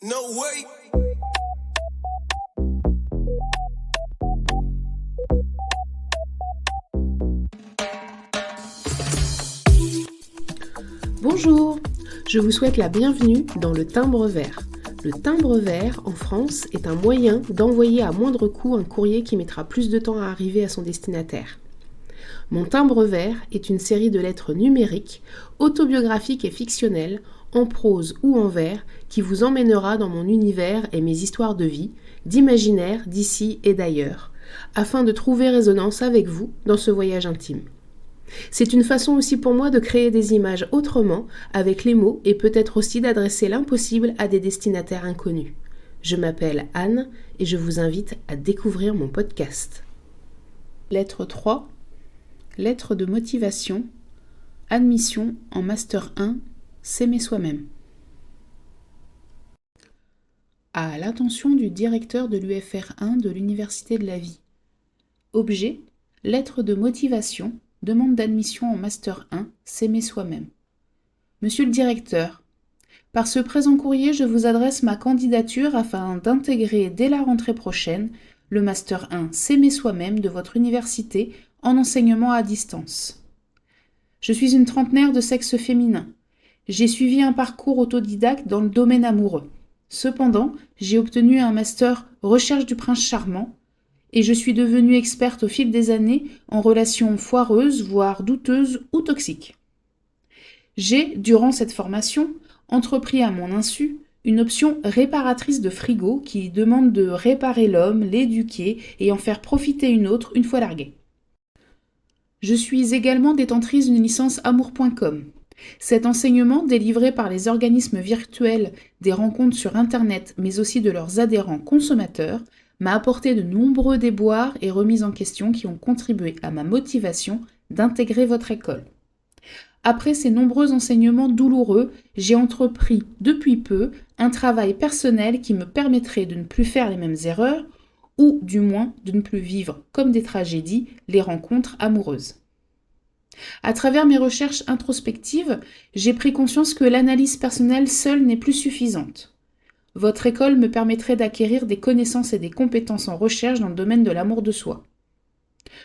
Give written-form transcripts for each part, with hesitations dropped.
No way. Bonjour, je vous souhaite la bienvenue dans le timbre vert. Le timbre vert, en France, est un moyen d'envoyer à moindre coût un courrier qui mettra plus de temps à arriver à son destinataire. Mon timbre vert est une série de lettres numériques, autobiographiques et fictionnelles, en prose ou en vers, qui vous emmènera dans mon univers et mes histoires de vie, d'imaginaire d'ici et d'ailleurs, afin de trouver résonance avec vous dans ce voyage intime. C'est une façon aussi pour moi de créer des images autrement, avec les mots, et peut-être aussi d'adresser l'impossible à des destinataires inconnus. Je m'appelle Anne et je vous invite à découvrir mon podcast. Lettre 3. Lettre de motivation. Admission en Master 1. S'aimer soi-même. À l'attention du directeur de l'UFR 1 de l'Université de la Vie. Objet. Lettre de motivation. Demande d'admission en Master 1, s'aimer soi-même. Monsieur le directeur, par ce présent courrier, je vous adresse ma candidature afin d'intégrer dès la rentrée prochaine le Master 1, s'aimer soi-même de votre université en enseignement à distance. Je suis une trentenaire de sexe féminin. J'ai suivi un parcours autodidacte dans le domaine amoureux. Cependant, j'ai obtenu un Master Recherche du prince charmant, et je suis devenue experte au fil des années en relations foireuses, voire douteuses ou toxiques. J'ai, durant cette formation, entrepris à mon insu une option réparatrice de frigo qui demande de réparer l'homme, l'éduquer et en faire profiter une autre une fois largué. Je suis également détentrice d'une licence amour.com. Cet enseignement, délivré par les organismes virtuels des rencontres sur Internet, mais aussi de leurs adhérents consommateurs, m'a apporté de nombreux déboires et remises en question qui ont contribué à ma motivation d'intégrer votre école. Après ces nombreux enseignements douloureux, j'ai entrepris depuis peu un travail personnel qui me permettrait de ne plus faire les mêmes erreurs ou du moins de ne plus vivre comme des tragédies les rencontres amoureuses. À travers mes recherches introspectives, j'ai pris conscience que l'analyse personnelle seule n'est plus suffisante. Votre école me permettrait d'acquérir des connaissances et des compétences en recherche dans le domaine de l'amour de soi.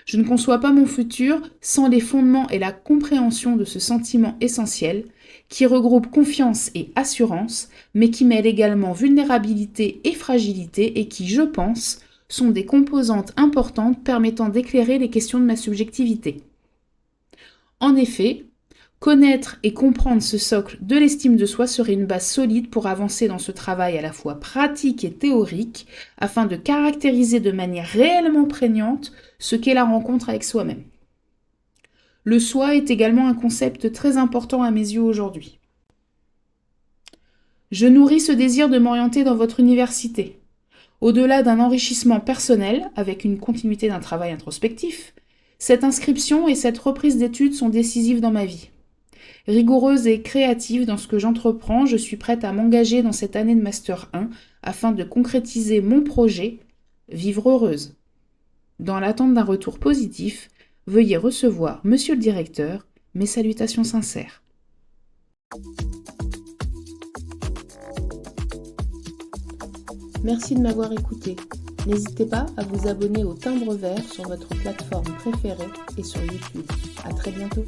Je ne conçois pas mon futur sans les fondements et la compréhension de ce sentiment essentiel qui regroupe confiance et assurance, mais qui mêle également vulnérabilité et fragilité et qui, je pense, sont des composantes importantes permettant d'éclairer les questions de ma subjectivité. En effet, connaître et comprendre ce socle de l'estime de soi serait une base solide pour avancer dans ce travail à la fois pratique et théorique afin de caractériser de manière réellement prégnante ce qu'est la rencontre avec soi-même. Le soi est également un concept très important à mes yeux aujourd'hui. Je nourris ce désir de m'orienter dans votre université. Au-delà d'un enrichissement personnel, avec une continuité d'un travail introspectif, cette inscription et cette reprise d'études sont décisives dans ma vie. Rigoureuse et créative dans ce que j'entreprends, je suis prête à m'engager dans cette année de Master 1 afin de concrétiser mon projet « Vivre heureuse ». Dans l'attente d'un retour positif, veuillez recevoir, Monsieur le Directeur, mes salutations sincères. Merci de m'avoir écouté. N'hésitez pas à vous abonner au Timbre Vert sur votre plateforme préférée et sur YouTube. À très bientôt.